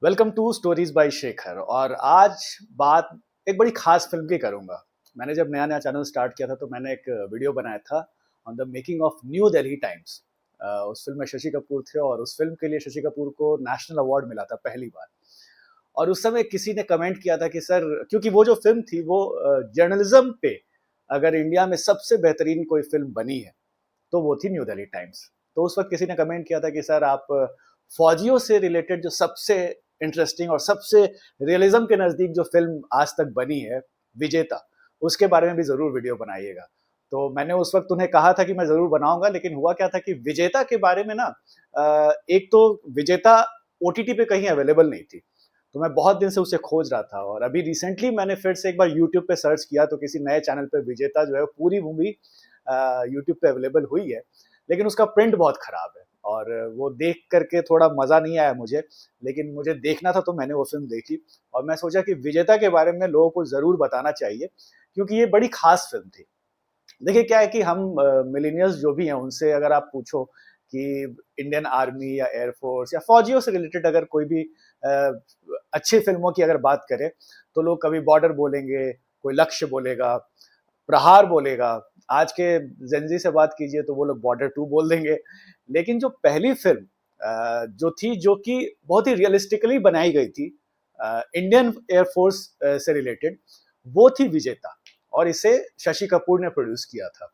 Welcome to stories by Shekhar. और आज बात एक बड़ी खास फिल्म की करूंगा। मैंने जब नया नया चैनल स्टार्ट किया था तो मैंने एक वीडियो बनाया था on the making of new Delhi times. उस फिल्म में शशि कपूर थे और उस फिल्म के लिए शशि कपूर को नेशनल अवार्ड मिला था पहली बार। और उस समय किसी ने कमेंट किया था कि सर, क्योंकि वो जो फिल्म थी वो जर्नलिज्म पे अगर इंडिया में सबसे बेहतरीन कोई फिल्म बनी है तो वो थी न्यू दिल्ली टाइम्स। तो उस वक्त किसी ने कमेंट किया था कि सर आप फौजियों से रिलेटेड जो सबसे इंटरेस्टिंग और सबसे रियलिज्म के नज़दीक जो फिल्म आज तक बनी है, विजेता, उसके बारे में भी ज़रूर वीडियो बनाइएगा। तो मैंने उस वक्त उन्हें कहा था कि मैं ज़रूर बनाऊंगा, लेकिन हुआ क्या था कि विजेता के बारे में ना एक तो विजेता ओटीटी पे कहीं अवेलेबल नहीं थी। तो मैं बहुत दिन से उसे खोज रहा था और अभी रिसेंटली मैंने फिर से एक बार यूट्यूब पे सर्च किया तो किसी नए चैनल पे विजेता जो है पूरी मूवी यूट्यूब पे अवेलेबल हुई है। लेकिन उसका प्रिंट बहुत खराब है और वो देख करके थोड़ा मज़ा नहीं आया मुझे। लेकिन मुझे देखना था तो मैंने वो फिल्म देखी और मैं सोचा कि विजेता के बारे में लोगों को ज़रूर बताना चाहिए, क्योंकि ये बड़ी खास फिल्म थी। देखिए क्या है कि हम मिलेनियल्स जो भी हैं उनसे अगर आप पूछो कि इंडियन आर्मी या एयरफोर्स या फौजियों से रिलेटेड अगर कोई भी अच्छी फिल्मों की अगर बात करें तो लोग कभी बॉर्डर बोलेंगे, कोई लक्ष्य बोलेगा, प्रहार बोलेगा। आज के जेनजी से बात कीजिए तो वो लोग बॉर्डर टू बोल देंगे। लेकिन जो पहली फिल्म जो थी, जो कि बहुत ही रियलिस्टिकली बनाई गई थी इंडियन एयरफोर्स से रिलेटेड, वो थी विजेता। और इसे शशि कपूर ने प्रोड्यूस किया था।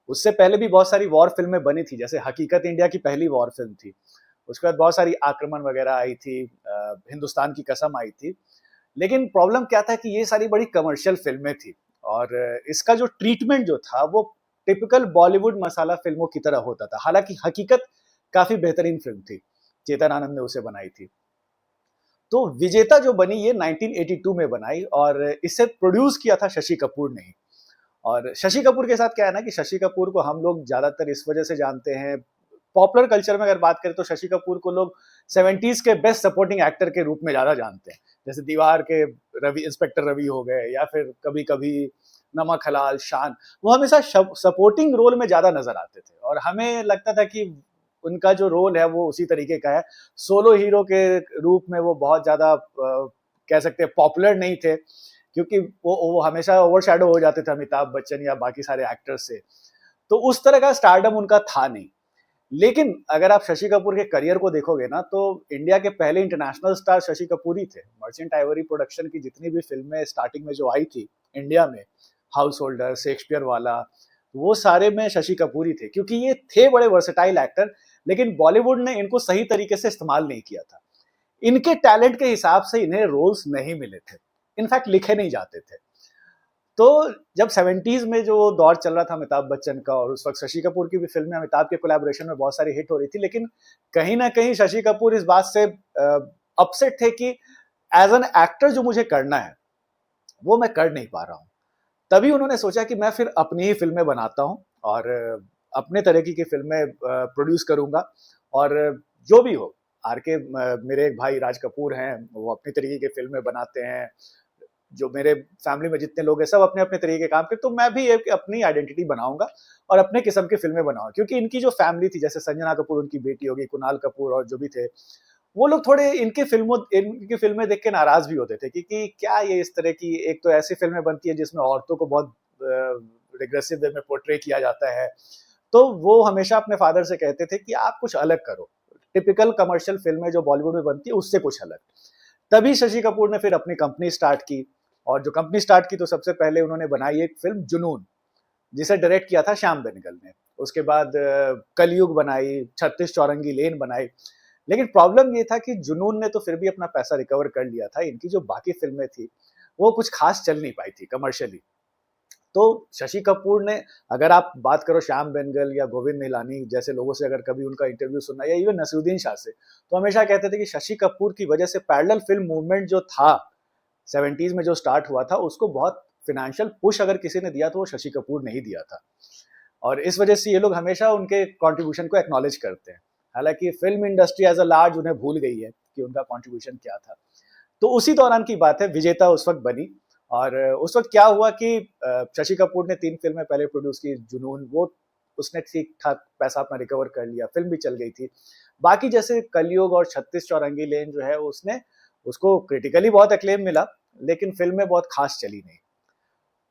उससे पहले भी बहुत सारी वॉर फिल्में बनी थी, जैसे हकीकत इंडिया की पहली वॉर फिल्म थी। उसके बाद बहुत सारी आक्रमण वगैरह आई थी, हिंदुस्तान की कसम आई थी। लेकिन प्रॉब्लम क्या था कि ये सारी बड़ी कमर्शियल फिल्में थी और इसका जो ट्रीटमेंट जो था वो टिपिकल बॉलीवुड मसाला फिल्मों की तरह होता था। हालांकि हकीकत काफी बेहतरीन फिल्म थी, चेतन आनंद ने उसे बनाई थी। तो विजेता जो बनी ये 1982 में बनाई और इसे प्रोड्यूस किया था शशि कपूर ने ही। और शशि कपूर के साथ क्या है ना कि शशि कपूर को हम लोग ज्यादातर इस वजह से जानते हैं, पॉपुलर कल्चर में अगर बात करें तो शशि कपूर को लोग 70s के बेस्ट सपोर्टिंग एक्टर के रूप में ज्यादा जानते हैं। जैसे दीवार के रवि, इंस्पेक्टर रवि हो गए, या फिर कभी कभी नमक हलाल, शान। वो हमेशा सपोर्टिंग रोल में ज्यादा नजर आते थे और हमें लगता था कि उनका जो रोल है वो उसी तरीके का है। सोलो हीरो के रूप में वो बहुत ज्यादा कह सकते हैं पॉपुलर नहीं थे, क्योंकि वो हमेशा ओवरशैडो हो जाते थे अमिताभ बच्चन या बाकी सारे एक्टर्स से। तो उस तरह का स्टारडम उनका था नहीं। लेकिन अगर आप शशि कपूर के करियर को देखोगे ना तो इंडिया के पहले इंटरनेशनल स्टार शशि कपूर ही थे। मर्चेंट आइवरी प्रोडक्शन की जितनी भी फिल्में स्टार्टिंग में जो आई थी इंडिया में, हाउस होल्डर, शेक्सपियर वाला, वो सारे में शशि कपूर ही थे, क्योंकि ये थे बड़े वर्सेटाइल एक्टर। लेकिन बॉलीवुड ने इनको सही तरीके से इस्तेमाल नहीं किया था। इनके टैलेंट के हिसाब से इन्हें रोल्स नहीं मिले थे, इनफैक्ट लिखे नहीं जाते थे। तो जब 70s में जो दौर चल रहा था अमिताभ बच्चन का, और उस वक्त शशि कपूर की भी फिल्में अमिताभ के कोलैबोरेशन में बहुत सारी हिट हो रही थी, लेकिन कहीं ना कहीं शशि कपूर इस बात से अपसेट थे कि एज एन एक्टर जो मुझे करना है वो मैं कर नहीं पा रहा हूँ। तभी उन्होंने सोचा कि मैं फिर अपनी ही फिल्में बनाता हूँ और अपने तरीके की फिल्में प्रोड्यूस करूंगा। और जो भी हो, आर के, मेरे एक भाई राज कपूर हैं, वो अपनी तरीके की फिल्में बनाते हैं। जो मेरे फैमिली में जितने लोग हैं सब अपने अपने तरीके के काम करते, तो मैं भी एक अपनी आइडेंटिटी बनाऊंगा और अपने किस्म की फिल्में बनाऊंगा। क्योंकि इनकी जो फैमिली थी, जैसे संजना कपूर उनकी बेटी होगी, कुणाल कपूर और जो भी थे, वो लोग थोड़े इनकी फिल्में देख के नाराज भी होते थे कि क्या ये इस तरह की, एक तो ऐसी फिल्में बनती है जिसमें औरतों को बहुत रिग्रेसिव वे में पोर्ट्रे किया जाता है। तो वो हमेशा अपने फादर से कहते थे कि आप कुछ अलग करो, टिपिकल कमर्शियल फिल्में जो बॉलीवुड में बनती है उससे कुछ अलग। तभी शशि कपूर ने फिर अपनी कंपनी स्टार्ट की। और जो कंपनी स्टार्ट की तो सबसे पहले उन्होंने बनाई एक फिल्म जुनून, जिसे डायरेक्ट किया था श्याम बेनेगल ने। उसके बाद कलयुग बनाई, 36 चौरंगी लेन बनाई। लेकिन प्रॉब्लम ये था कि जुनून ने तो फिर भी अपना पैसा रिकवर कर लिया था, इनकी जो बाकी फिल्में थी वो कुछ खास चल नहीं पाई थी कमर्शियली। तो शशि कपूर ने, अगर आप बात करो श्याम बेनेगल या गोविंद निहलानी जैसे लोगों से, अगर कभी उनका इंटरव्यू सुनना, या इवन नसीरुद्दीन शाह से, तो हमेशा कहते थे कि शशि कपूर की वजह से पैरेलल फिल्म मूवमेंट जो था 70s में जो स्टार्ट हुआ था, उसको बहुत फिनेंशियल पुश अगर किसी ने दिया तो वो शशि कपूर ने ही दिया था। और इस वजह से ये लोग हमेशा उनके कंट्रीब्यूशन को एक्नॉलेज करते हैं। हालांकि film industry as a large उन्हें भूल गई है कि उनका कंट्रीब्यूशन क्या था। तो उसी दौरान की बात है, विजेता उस वक्त बनी। और उस वक्त क्या हुआ कि शशि कपूर ने 3 फिल्में पहले प्रोड्यूस की। जुनून, वो उसने ठीक ठाक पैसा अपना रिकवर कर लिया, फिल्म भी चल गई थी। बाकी जैसे कलयुग और 36 चौरंगी लेन जो है उसने उसको क्रिटिकली बहुत एक्लेम मिला, लेकिन फिल्म में बहुत खास चली नहीं।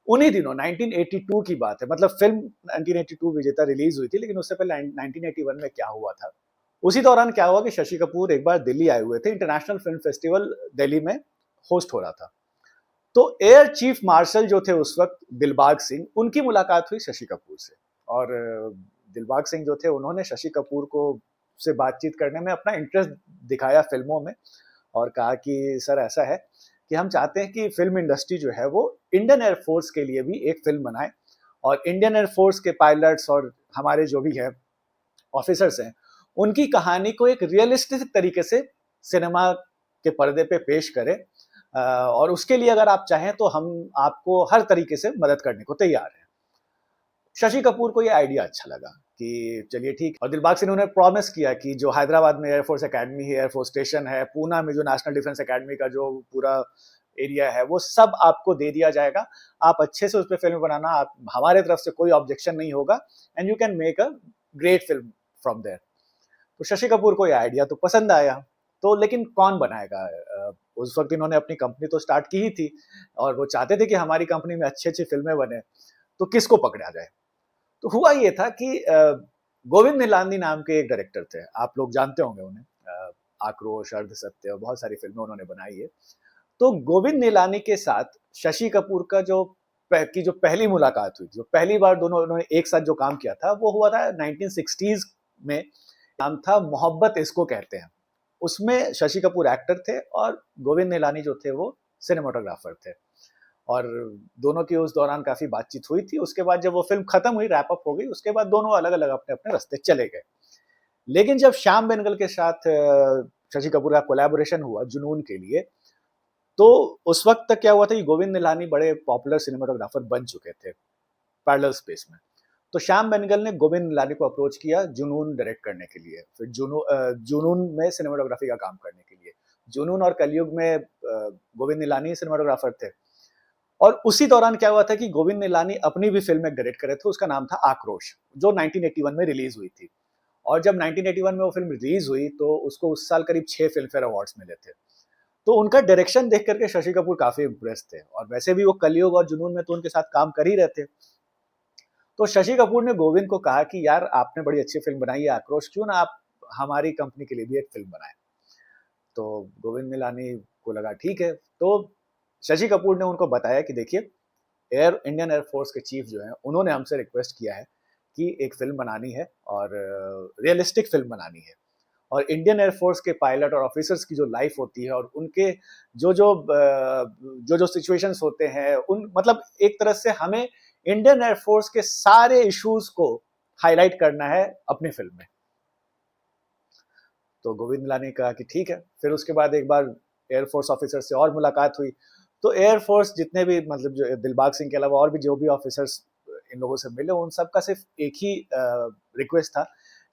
उन्हीं दिनों 1982 की बात है, मतलब फिल्म 1982 विजेता रिलीज हुई थी, लेकिन उससे पहले 1981 में क्या हुआ था, उसी दौरान क्या हुआ कि शशि कपूर एक बार दिल्ली आए हुए थे, इंटरनेशनल फिल्म फेस्टिवल दिल्ली में होस्ट हो रहा था। तो एयर चीफ मार्शल जो थे उस वक्त दिलबाग सिंह, उनकी मुलाकात हुई शशि कपूर से। और दिलबाग सिंह जो थे उन्होंने शशि कपूर को से बातचीत करने में अपना इंटरेस्ट दिखाया फिल्मों में, और कहा कि सर ऐसा है कि हम चाहते हैं कि फिल्म इंडस्ट्री जो है वो इंडियन एयरफोर्स के लिए भी एक फिल्म बनाए, और इंडियन एयरफोर्स के पायलट्स और हमारे जो भी है ऑफिसर्स हैं, उनकी कहानी को एक रियलिस्टिक तरीके से सिनेमा के पर्दे पे पेश करें, और उसके लिए अगर आप चाहें तो हम आपको हर तरीके से मदद करने को तैयार हैं। शशि कपूर को ये आइडिया अच्छा लगा कि चलिए ठीक, और दिलबाग सिंह ने प्रॉमिस किया कि जो हैदराबाद में एयरफोर्स एकेडमी है, एयरफोर्स स्टेशन है, पूना में जो नेशनल डिफेंस एकेडमी का जो पूरा एरिया है, वो सब आपको दे दिया जाएगा। आप अच्छे से उस पर फिल्म बनाना, आप हमारे तरफ से कोई ऑब्जेक्शन नहीं होगा, and you can make a great film from there. तो शशि कपूर को ये आइडिया तो पसंद आया। तो लेकिन कौन बनाएगा? उस वक्त इन्होंने अपनी कंपनी तो स्टार्ट की ही थी, और वो चाहते थे कि हमारी कंपनी में अच्छी अच्छी फिल्में बने, तो किसको पकड़ा जाए? तो हुआ ये था कि गोविंद निलानी नाम के एक डायरेक्टर थे, आप लोग जानते होंगे उन्हें, आक्रोश, अर्धसत्य और बहुत सारी फिल्में उन्होंने बनाई है। तो गोविंद निलानी के साथ शशि कपूर का जो पहली मुलाकात हुई, जो पहली बार दोनों उन्होंने एक साथ जो काम किया था, वो हुआ था 1960s में। नाम था मोहब्बत इसको कहते हैं। उसमें शशि कपूर एक्टर थे और गोविंद निलानी जो थे वो सिनेमाटोग्राफर थे, और दोनों की उस दौरान काफी बातचीत हुई थी। उसके बाद जब वो फिल्म खत्म हुई, रैप अप हो गई, उसके बाद दोनों अलग अलग अपने अपने रास्ते चले गए। लेकिन जब श्याम बेनेगल के साथ शशि कपूर का कोलैबोरेशन हुआ जुनून के लिए, तो उस वक्त तक क्या हुआ था कि गोविंद निलानी बड़े पॉपुलर सिनेमाटोग्राफर बन चुके थे पैरेलल स्पेस में। तो श्याम बेनेगल ने गोविंद निलानी को अप्रोच किया जुनून डायरेक्ट करने के लिए, फिर जुनून में सिनेमाटोग्राफी का काम करने के लिए। जुनून और कलयुग में गोविंद निलानी सिनेमाटोग्राफर थे। और उसी दौरान क्या हुआ था कि गोविंद निलानी अपनी भी फिल्म एक डायरेक्ट करे थे, उसका नाम था आक्रोश, जो 1981 में रिलीज हुई थी। और जब 1981 में वो फिल्म रिलीज हुई तो उसको उस साल करीब 6 फिल्म फेयर अवार्ड्स मिले थे। तो उनका डायरेक्शन देख करके शशि कपूर काफी इम्प्रेस थे, और वैसे भी वो कलयुग और जुनून में तो उनके साथ काम कर ही रहे थे। तो शशि कपूर ने गोविंद को कहा कि यार आपने बड़ी अच्छी फिल्म बनाई है आक्रोश, क्यों ना आप हमारी कंपनी के लिए भी एक फिल्म बनाए। तो गोविंद निलानी को लगा ठीक है। तो शशि कपूर ने उनको बताया कि देखिए, इंडियन एयरफोर्स के चीफ जो हैं उन्होंने हमसे रिक्वेस्ट किया है कि एक फिल्म बनानी है, और रियलिस्टिक फिल्म बनानी है, और इंडियन एयरफोर्स के पायलट और ऑफिसर्स की जो लाइफ होती है और उनके जो सिचुएशंस होते हैं, उन मतलब एक तरह से हमें इंडियन एयरफोर्स के सारे इश्यूज को हाईलाइट करना है अपनी फिल्म में। तो गोविंद निलानी ने कहा कि ठीक है। फिर उसके बाद एक बार एयरफोर्स ऑफिसर से और मुलाकात हुई। तो एयरफोर्स जितने भी, मतलब जो दिलबाग सिंह के अलावा और भी जो भी ऑफिसर्स इन लोगों से मिले, उन सबका सिर्फ एक ही रिक्वेस्ट था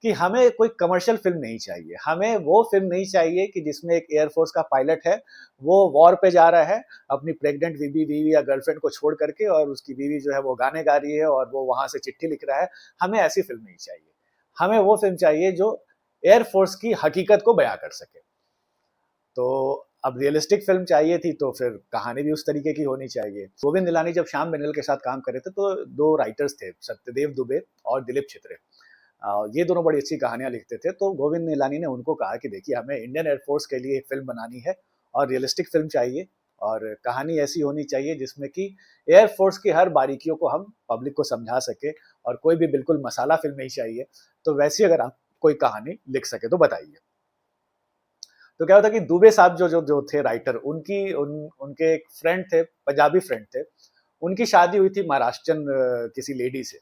कि हमें कोई कमर्शियल फिल्म नहीं चाहिए। हमें वो फिल्म नहीं चाहिए कि जिसमें एक एयरफोर्स का पायलट है, वो वॉर पे जा रहा है अपनी प्रेग्नेंट बीवी या गर्लफ्रेंड को छोड़ करके, और उसकी बीवी जो है वो गाने गा रही है और वो वहां से चिट्ठी लिख रहा है। हमें ऐसी फिल्म नहीं चाहिए। हमें वो फिल्म चाहिए जो एयरफोर्स की हकीकत को बयां कर सके। तो अब रियलिस्टिक फिल्म चाहिए थी, तो फिर कहानी भी उस तरीके की होनी चाहिए। गोविंद निलानी जब श्याम बेनेगल के साथ काम कर रहे थे, तो दो राइटर्स थे, सत्यदेव दुबे और दिलीप छित्रे। ये दोनों बड़ी अच्छी कहानियां लिखते थे। तो गोविंद निलानी ने उनको कहा कि देखिए, हमें इंडियन एयरफोर्स के लिए एक फिल्म बनानी है, और रियलिस्टिक फिल्म चाहिए, और कहानी ऐसी होनी चाहिए जिसमें कि एयरफोर्स की हर बारीकियों को हम पब्लिक को समझा सके, और कोई भी बिल्कुल मसाला फिल्म नहीं चाहिए। तो वैसी अगर आप कोई कहानी लिख सके तो बताइए। तो क्या होता कि दुबे साहब जो थे राइटर, उनके एक फ्रेंड थे, पंजाबी फ्रेंड थे। उनकी शादी हुई थी महाराष्ट्रन किसी लेडी से,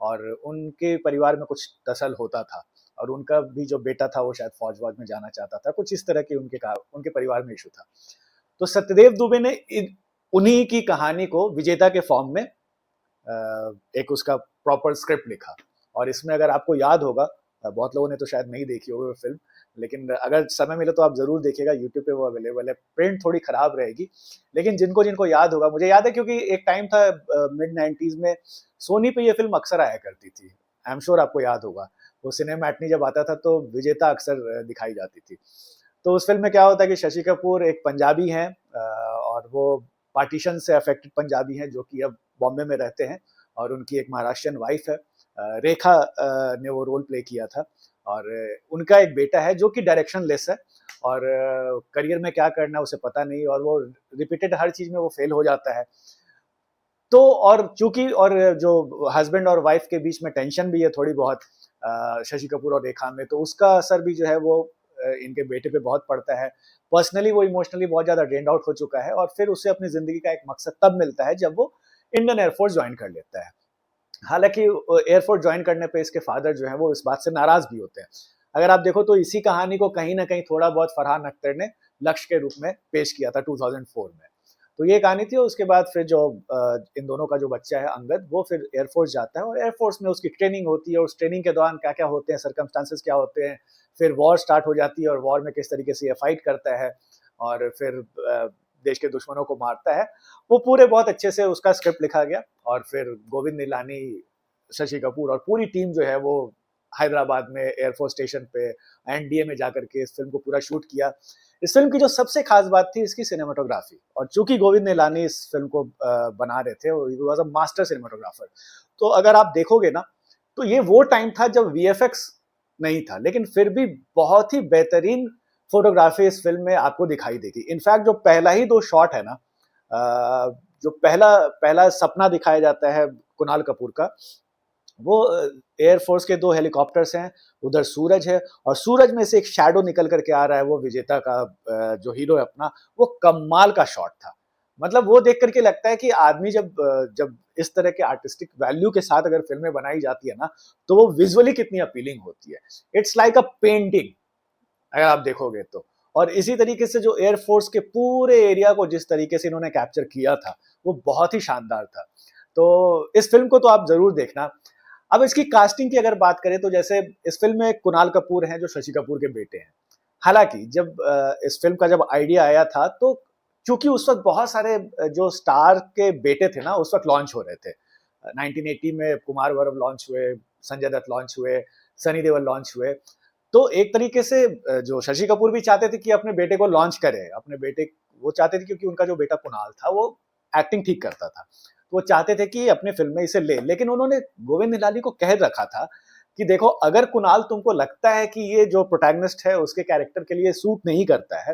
और उनके परिवार में कुछ टसल होता था, और उनका भी जो बेटा था वो शायद फौज वौज में जाना चाहता था, कुछ इस तरह की उनके परिवार में इशू था। तो सत्यदेव दुबे ने उन्हीं की कहानी को विजेता के फॉर्म में एक उसका प्रॉपर स्क्रिप्ट लिखा। और इसमें अगर आपको याद होगा, बहुत लोगों ने तो शायद नहीं देखी होगी वो फिल्म, लेकिन अगर समय मिले तो आप जरूर देखिएगा, यूट्यूब पे वो अवेलेबल है। प्रिंट थोड़ी खराब रहेगी, लेकिन जिनको जिनको याद होगा, मुझे याद है क्योंकि एक टाइम था मिड 90s में सोनी पे ये फिल्म अक्सर आया करती थी। आई एम श्योर आपको याद होगा। वो सिनेमा मैटनी जब आता था तो विजेता अक्सर दिखाई जाती थी। तो उस फिल्म में क्या होता है कि शशि कपूर एक पंजाबी हैं और वो पार्टीशन से अफेक्टेड पंजाबी हैं जो कि अब बॉम्बे में रहते हैं और उनकी एक महाराष्ट्रियन वाइफ है, रेखा ने वो रोल प्ले किया था और उनका एक बेटा है जो कि डायरेक्शन लेस है और करियर में क्या करना है उसे पता नहीं और वो रिपीटेड हर चीज में वो फेल हो जाता है। तो और चूंकि और जो हस्बैंड और वाइफ के बीच में टेंशन भी है थोड़ी बहुत शशि कपूर और रेखा में, तो उसका असर भी जो है वो इनके बेटे पे बहुत पड़ता है। पर्सनली वो इमोशनली बहुत ज्यादा ड्रेन्ड आउट हो चुका है और फिर उसे अपनी जिंदगी का एक मकसद तब मिलता है जब वो इंडियन एयरफोर्स ज्वाइन कर लेता है। हालांकि एयरफोर्स ज्वाइन करने पे इसके फादर जो है वो इस बात से नाराज भी होते हैं। अगर आप देखो तो इसी कहानी को कहीं ना कहीं थोड़ा बहुत फरहान अख्तर ने लक्ष्य के रूप में पेश किया था 2004 में। तो ये कहानी थी। उसके बाद फिर जो इन दोनों का जो बच्चा है अंगद, वो फिर एयरफोर्स जाता है और एयरफोर्स में उसकी ट्रेनिंग होती है और उस ट्रेनिंग के दौरान क्या क्या होते हैं, सर्कमस्टांसेस क्या होते हैं, फिर वॉर स्टार्ट हो जाती है और वॉर में किस तरीके से ये फाइट करता है और फिर देश के दुश्मनों को मारता है। वो पूरे बहुत अच्छे से उसका स्क्रिप्ट लिखा गया और फिर गोविंद निलानी, शशि कपूर और पूरी टीम जो है वो हैदराबाद में एयरफोर्स स्टेशन पे एनडीए में जाकर के इस फिल्म को पूरा शूट किया। इस फिल्म की जो सबसे खास बात थी इसकी सिनेमाटोग्राफी, और चूंकि गोविंद निलानी इस फिल्म को बना रहे थे, वो वाज अ मास्टर सिनेमाटोग्राफर। तो अगर आप देखोगे ना तो ये वो टाइम था जब वीएफएक्स नहीं था, लेकिन फिर भी बहुत ही बेहतरीन फोटोग्राफी इस फिल्म में आपको दिखाई देगी। इनफैक्ट जो पहला ही दो शॉट है ना, जो पहला पहला सपना दिखाया जाता है कुणाल कपूर का, वो एयरफोर्स के दो हेलीकॉप्टर्स हैं, उधर सूरज है और सूरज में से एक शैडो निकल करके आ रहा है, वो विजेता का जो हीरो है अपना, वो कमाल का शॉट था। मतलब वो देख करके लगता है कि आदमी जब इस तरह के आर्टिस्टिक वैल्यू के साथ अगर फिल्में बनाई जाती है ना, तो वो विजुअली कितनी अपीलिंग होती है। इट्स लाइक अ पेंटिंग अगर आप देखोगे तो। और इसी तरीके से जो एयरफोर्स के पूरे एरिया को जिस तरीके से इन्होंने कैप्चर किया था वो बहुत ही शानदार था। तो इस फिल्म को तो आप जरूर देखना। अब इसकी कास्टिंग की अगर बात करें तो जैसे इस फिल्म में कुणाल कपूर हैं जो शशि कपूर के बेटे हैं। हालांकि जब इस फिल्म का जब आइडिया आया था तो चूंकि उस वक्त बहुत सारे जो स्टार के बेटे थे ना उस वक्त लॉन्च हो रहे थे। 1980 में कुमार वरव लॉन्च हुए, संजय दत्त लॉन्च हुए, सनी देओल लॉन्च हुए। तो एक तरीके से जो शशि कपूर भी चाहते थे कि अपने बेटे को लॉन्च करे, अपने बेटे वो चाहते थे क्योंकि उनका जो बेटा कुणाल था वो एक्टिंग ठीक करता था, तो वो चाहते थे कि अपने फिल्म में इसे ले। लेकिन उन्होंने गोविंद निलानी को कह रखा था कि देखो अगर कुणाल तुमको लगता है कि ये जो प्रोटैगनिस्ट है उसके कैरेक्टर के लिए सूट नहीं करता है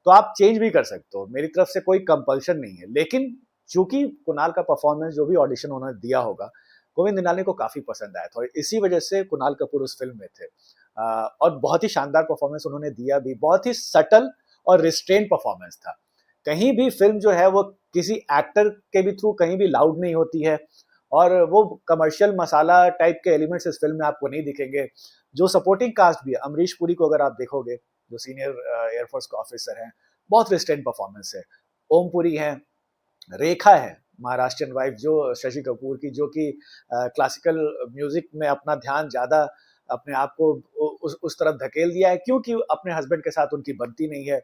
तो आप चेंज भी कर सकते हो, मेरी तरफ से कोई कंपल्शन नहीं है। लेकिन चूंकि कुणाल का परफॉर्मेंस जो भी ऑडिशन उन्होंने दिया होगा गोविंद निलानी को काफी पसंद आया था और इसी वजह से कुणाल कपूर उस फिल्म में थे। और बहुत ही शानदार परफॉर्मेंस उन्होंने दिया भी, बहुत ही सटल और रिस्ट्रेन परफॉर्मेंस था। कहीं भी फिल्म जो है वो किसी एक्टर के भी थ्रू कहीं भी लाउड नहीं होती है और वो कमर्शियल मसाला टाइप के एलिमेंट्स इस फिल्म में आपको नहीं दिखेंगे। जो सपोर्टिंग कास्ट भी है, अमरीश पुरी को अगर आप देखोगे जो सीनियर एयरफोर्स का ऑफिसर हैं, बहुत रिस्ट्रेन परफॉर्मेंस है। ओम पुरी हैं, रेखा है महाराष्ट्रियन वाइफ जो शशि कपूर की, जो कि क्लासिकल म्यूजिक में अपना ध्यान ज्यादा अपने आप को उस तरफ धकेल दिया है क्योंकि अपने हस्बैंड के साथ उनकी बनती नहीं है।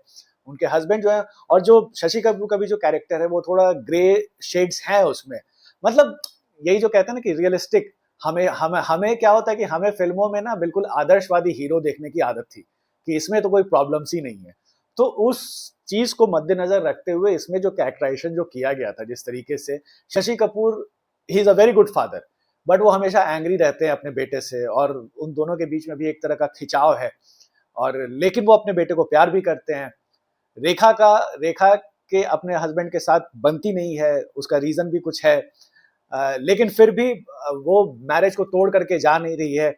उनके हस्बैंड जो है, और जो शशि कपूर का भी जो कैरेक्टर है वो थोड़ा ग्रे शेड्स है उसमें। मतलब यही जो कहते हैं ना कि रियलिस्टिक, हमें हमें हमें क्या होता है कि हमें फिल्मों में ना बिल्कुल आदर्शवादी हीरो देखने की आदत थी कि इसमें तो कोई प्रॉब्लम्स ही नहीं है। तो उस चीज को मद्देनजर रखते हुए इसमें जो कैरेक्टराइजेशन जो किया गया था जिस तरीके से, Shashi Kapoor he is a very good father but वो हमेशा एंग्री रहते हैं अपने बेटे से और उन दोनों के बीच में भी एक तरह का खिंचाव है, और लेकिन वो अपने बेटे को प्यार भी करते हैं। रेखा के अपने हस्बैंड के साथ बनती नहीं है, उसका रीजन भी कुछ है। लेकिन फिर भी वो मैरिज को तोड़ करके जा नहीं रही है,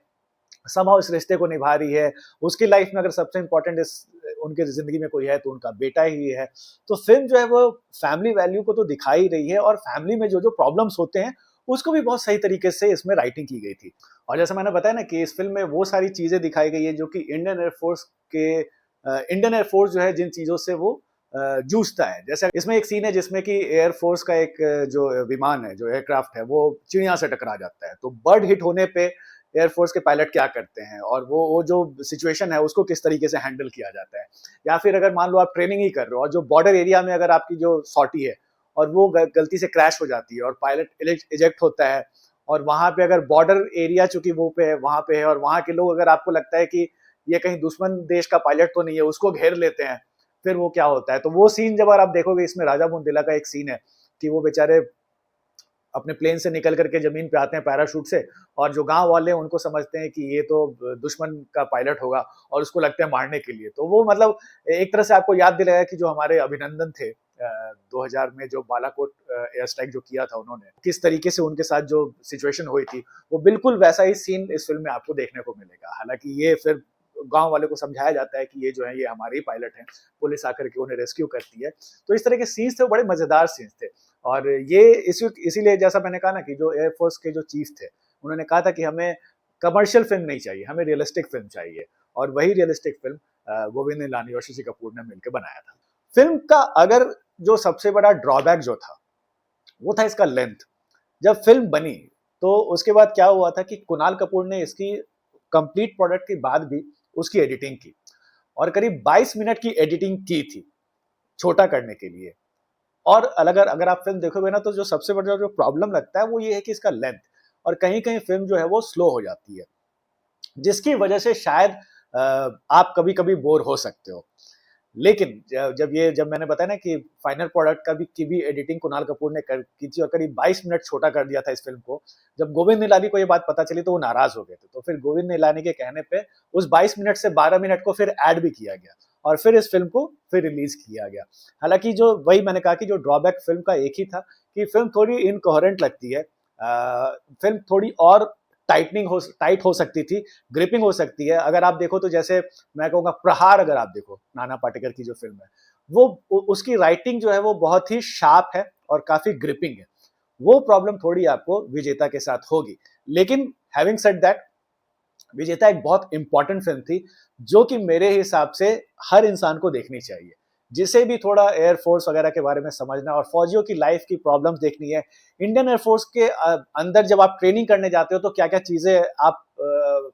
समहाउ इस रिश्ते को निभा रही है। उसकी लाइफ में अगर सबसे इंपॉर्टेंट इस उनकी जिंदगी में कोई है तो उनका बेटा ही है। तो फिल्म जो है वो फैमिली वैल्यू को तो दिखा ही रही है और फैमिली में जो जो प्रॉब्लम्स होते हैं उसको भी बहुत सही तरीके से इसमें राइटिंग की गई थी। और जैसे मैंने बताया ना कि इस फिल्म में वो सारी चीजें दिखाई गई है जो कि इंडियन एयरफोर्स जो है जिन चीजों से वो जूझता है। जैसे इसमें एक सीन है जिसमें कि एयरफोर्स का एक जो विमान है, जो एयरक्राफ्ट है, वो चिड़िया से टकरा जाता है। तो बर्ड हिट होने पे एयरफोर्स के पायलट क्या करते हैं और वो जो सिचुएशन है उसको किस तरीके से हैंडल किया जाता है। या फिर अगर मान लो आप ट्रेनिंग ही कर रहे हो और जो बॉर्डर एरिया में अगर आपकी जो सॉटी है और वो गलती से क्रैश हो जाती है और पायलट इजेक्ट होता है और वहां पे अगर बॉर्डर एरिया चूंकि वो पे है, वहां पे है, और वहां के लोग, अगर आपको लगता है कि ये कहीं दुश्मन देश का पायलट तो नहीं है, उसको घेर लेते हैं, फिर वो क्या होता है। तो वो सीन जब अगर आप देखोगे, इसमें राजा बुंदेला का एक सीन है कि वो बेचारे अपने प्लेन से निकल करके जमीन पे आते हैं पैराशूट से, और जो गांव वाले हैं उनको समझते हैं कि ये तो दुश्मन का पायलट होगा, और उसको लगते हैं मारने के लिए। तो वो मतलब एक तरह से आपको याद दिलाया कि जो हमारे अभिनंदन थे 2000 में जो बालाकोट एयर स्ट्राइक जो किया था उन्होंने, किस तरीके से उनके साथ जो सिचुएशन हुई थी, वो बिल्कुल वैसा ही सीन इस फिल्म में आपको देखने को मिलेगा। हालांकि ये फिर गांव वाले को समझाया जाता है कि ये जो है ये हमारे ही पायलट हैं, पुलिस आकर के उन्हें रेस्क्यू करती है। तो इस तरह के सीन्स थे, बड़े मजेदार सीन्स थे। और ये इसीलिए जैसा मैंने कहा ना कि जो एयरफोर्स के जो चीफ थे, उन्होंने कहा था कि हमें कमर्शियल फिल्म नहीं चाहिए, हमें रियलिस्टिक फिल्म चाहिए। और वही रियलिस्टिक फिल्म गोविंद निलानी और शशि कपूर ने मिलकर बनाया था। फिल्म का अगर जो सबसे बड़ा ड्रॉबैक जो था, वो था इसका लेंथ। जब फिल्म बनी तो उसके बाद क्या हुआ था कि कुणाल कपूर ने इसकी कंप्लीट प्रोडक्ट के बाद भी उसकी एडिटिंग की, और करीब 22 मिनट की एडिटिंग की थी छोटा करने के लिए। और अगर अगर आप फिल्म देखोगे ना, तो जो सबसे बड़ा जो प्रॉब्लम लगता है वो ये है कि इसका लेंथ, और कहीं कहीं फिल्म जो है वो स्लो हो जाती है, जिसकी वजह से शायद आप कभी कभी बोर हो सकते हो। लेकिन जब मैंने बताया ना कि फाइनल प्रोडक्ट की भी एडिटिंग कुणाल कपूर ने की थी, और करीब 22 मिनट छोटा कर दिया था इस फिल्म को। जब गोविंद निलानी को ये बात पता चली तो वो नाराज हो गए थे, तो फिर गोविंद निलानी के कहने पे उस 22 मिनट से 12 मिनट को फिर ऐड भी किया गया, और फिर इस फिल्म को फिर रिलीज किया गया। हालांकि जो वही मैंने कहा कि जो ड्रॉबैक फिल्म का एक ही था कि फिल्म थोड़ी इनकोहेरेंट लगती है। फिल्म थोड़ी और टाइट हो सकती थी, ग्रिपिंग हो सकती है। अगर आप देखो तो जैसे मैं कहूँगा प्रहार, अगर आप देखो नाना पाटेकर की जो फिल्म है, वो उसकी राइटिंग जो है वो बहुत ही शार्प है और काफी ग्रिपिंग है। वो प्रॉब्लम थोड़ी आपको विजेता के साथ होगी। लेकिन हैविंग सेड दैट, विजेता एक बहुत इंपॉर्टेंट फिल्म थी, जो कि मेरे हिसाब से हर इंसान को देखनी चाहिए, जिसे भी थोड़ा एयरफोर्स वगैरह के बारे में समझना और फौजियों की लाइफ की प्रॉब्लम्स देखनी है। इंडियन एयरफोर्स के अंदर जब आप ट्रेनिंग करने जाते हो तो क्या क्या चीजें आप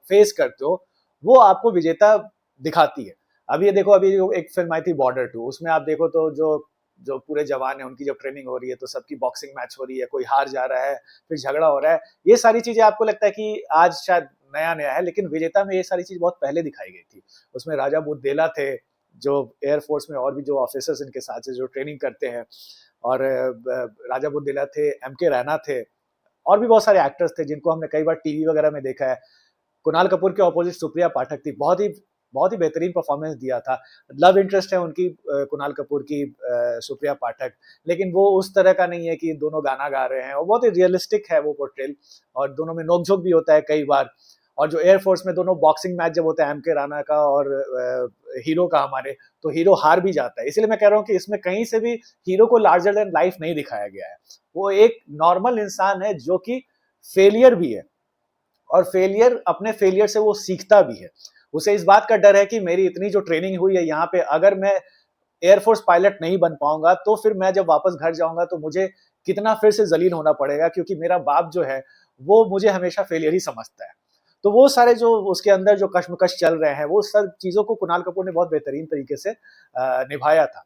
फेस करते हो, वो आपको विजेता दिखाती है। अभी ये देखो, अभी एक फिल्म आई थी बॉर्डर 2, उसमें आप देखो तो जो जो पूरे जवान है उनकी जब ट्रेनिंग हो रही है तो सबकी बॉक्सिंग मैच हो रही है, कोई हार जा रहा है, फिर झगड़ा हो रहा है। ये सारी चीजें आपको लगता है कि आज शायद नया नया है, लेकिन विजेता में ये सारी चीज बहुत पहले दिखाई गई थी। उसमें राजा बुद्देला थे, जो एयरफोर्स में और भी जो ऑफिसर्स इनके साथ से जो ट्रेनिंग करते हैं, और राजा बुद्देला थे, एम के रैना थे, और भी बहुत सारे एक्टर्स थे जिनको हमने कई बार टीवी वगैरह में देखा है। कुणाल कपूर के ऑपोजिट सुप्रिया पाठक थी, बहुत ही बेहतरीन परफॉर्मेंस दिया था। लव इंटरेस्ट है उनकी, कुणाल कपूर की सुप्रिया पाठक, लेकिन वो उस तरह का नहीं है कि दोनों गाना गा रहे हैं, और बहुत ही रियलिस्टिक है वो पोर्ट्रेल, और दोनों में नोकझोंक भी होता है कई बार। और जो एयरफोर्स में दोनों बॉक्सिंग मैच जब होता है एम के राणा का और हीरो का हमारे, तो हीरो हार भी जाता है। इसलिए मैं कह रहा हूँ कि इसमें कहीं से भी हीरो को लार्जर देन लाइफ नहीं दिखाया गया है। वो एक नॉर्मल इंसान है जो कि फेलियर भी है, और फेलियर, अपने फेलियर से वो सीखता भी है। उसे इस बात का डर है कि मेरी इतनी जो ट्रेनिंग हुई है यहाँ पे, अगर मैं एयरफोर्स पायलट नहीं बन पाऊंगा तो फिर मैं जब वापस घर जाऊंगा तो मुझे कितना फिर से जलील होना पड़ेगा, क्योंकि मेरा बाप जो है वो मुझे हमेशा फेलियर ही समझता है। तो वो सारे जो उसके अंदर जो कश्मकश चल रहे हैं, वो सब चीजों को कुणाल कपूर ने बहुत बेहतरीन तरीके से निभाया था।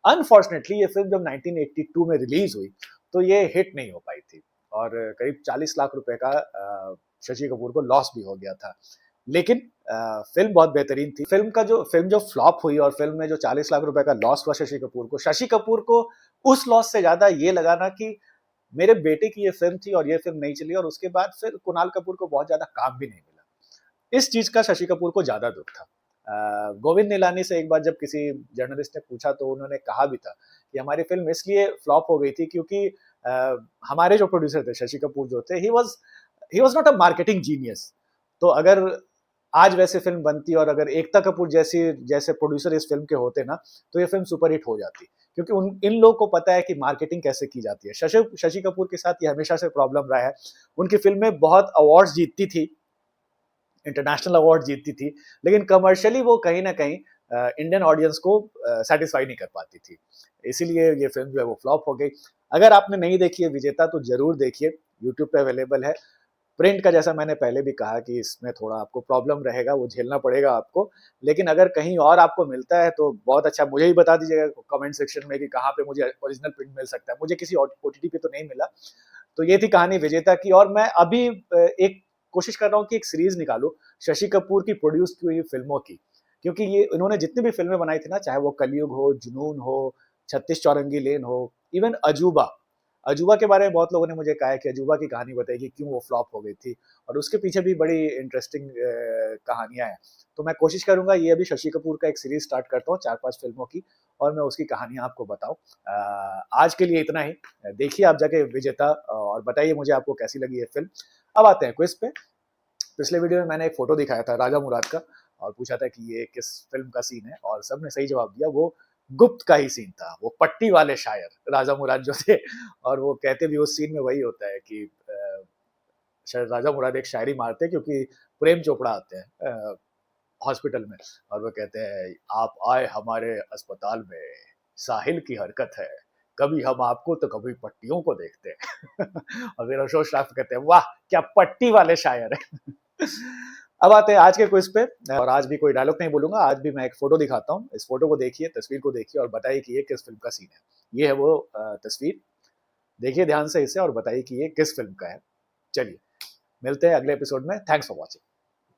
अनफॉर्चुनेटली ये फिल्म जब 1982 में रिलीज हुई तो ये हिट नहीं हो पाई थी, और करीब 40 लाख रुपए का शशि कपूर को लॉस भी हो गया था। लेकिन फिल्म बहुत बेहतरीन थी। फिल्म जो फ्लॉप हुई और फिल्म में जो 40 लाख रुपए का लॉस हुआ शशि कपूर को उस लॉस से ज्यादा ये लगाना कि मेरे बेटे की ये फिल्म थी और ये फिल्म नहीं चली, और उसके बाद फिर कुणाल कपूर को बहुत ज्यादा काम भी नहीं मिला। इस चीज का शशि कपूर को ज्यादा दुख था। गोविंद निलानी से एक बार जब किसी जर्नलिस्ट ने पूछा तो उन्होंने कहा भी था कि हमारी फिल्म इसलिए फ्लॉप हो गई थी क्योंकि हमारे जो प्रोड्यूसर थे शशि कपूर जो थे, he was not a marketing genius. तो अगर आज वैसे फिल्म बनती और अगर एकता कपूर जैसे प्रोड्यूसर इस फिल्म के होते ना, तो ये फिल्म सुपरहिट हो जाती, क्योंकि इन लोगों को पता है कि मार्केटिंग कैसे की जाती है। शशि कपूर के साथ ये हमेशा से प्रॉब्लम रहा है। उनकी फिल्में बहुत अवार्ड्स जीतती थी, इंटरनेशनल अवार्ड जीतती थी, लेकिन कमर्शियली वो कहीं ना कहीं इंडियन ऑडियंस को सेटिस्फाई नहीं कर पाती थी। इसीलिए ये फिल्म जो है वो फ्लॉप हो गई। अगर आपने नहीं देखी है विजेता तो जरूर देखिए, यूट्यूब पे अवेलेबल है। प्रिंट का जैसा मैंने पहले भी कहा कि इसमें थोड़ा आपको प्रॉब्लम रहेगा, वो झेलना पड़ेगा आपको। लेकिन अगर कहीं और आपको मिलता है तो बहुत अच्छा, मुझे ही बता दीजिएगा कमेंट सेक्शन में कि कहाँ पे मुझे ओरिजिनल प्रिंट मिल सकता है। मुझे किसी ओटीटी पे तो नहीं मिला, तो ये थी कहानी विजेता की। और मैं अभी एक कोशिश कर रहा हूँ कि एक सीरीज निकालूं शशि कपूर की प्रोड्यूस की हुई फिल्मों की, क्योंकि ये इन्होंने जितनी भी फिल्में बनाई थी ना, चाहे वो कलयुग हो, जुनून हो, 36 चौरंगी लेन हो, इवन अजूबा, अजूबा के बारे में बहुत लोगों ने मुझे कहा है कि अजूबा की कहानी बताई कि क्यों वो फ्लॉप हो गई थी, और उसके पीछे भी बड़ी इंटरेस्टिंग कहानियां हैं। तो मैं कोशिश करूंगा ये अभी शशि कपूर का एक सीरीज स्टार्ट करता हूँ 4-5 फिल्मों की, और मैं उसकी कहानियां आपको बताऊं। आज के लिए इतना ही। देखिए आप जाके विजेता, और बताइए मुझे आपको कैसी लगी ये फिल्म। अब आते हैं क्विज पे। पिछले वीडियो में मैंने एक फोटो दिखाया था राजा मुराद का, और पूछा था कि ये किस फिल्म का सीन है, और सबने सही जवाब दिया। वो गुप्त का ही सीन था, वो पट्टी वाले शायर राजा मुराद जो थे। और वो कहते भी उस सीन में वही होता है कि शायद राजा मुराद एक शायरी मारते हैं, क्योंकि प्रेम चोपड़ा आते हैं हॉस्पिटल में, और वो कहते हैं आप आए हमारे अस्पताल में, साहिल की हरकत है, कभी हम आपको तो कभी पट्टियों को देखते हैं। और फिर अशोक श्राफ कहते हैं वाह क्या पट्टी वाले शायर है। अब आते हैं आज के क्विज पे, और आज भी कोई डायलॉग नहीं बोलूंगा, आज भी मैं एक फोटो दिखाता हूँ। इस फोटो को देखिए, तस्वीर को देखिए, और बताइए कि ये किस फिल्म का सीन है। ये है वो तस्वीर, देखिए ध्यान से इसे और बताइए कि ये किस फिल्म का है। चलिए मिलते हैं अगले एपिसोड में। Thanks for watching.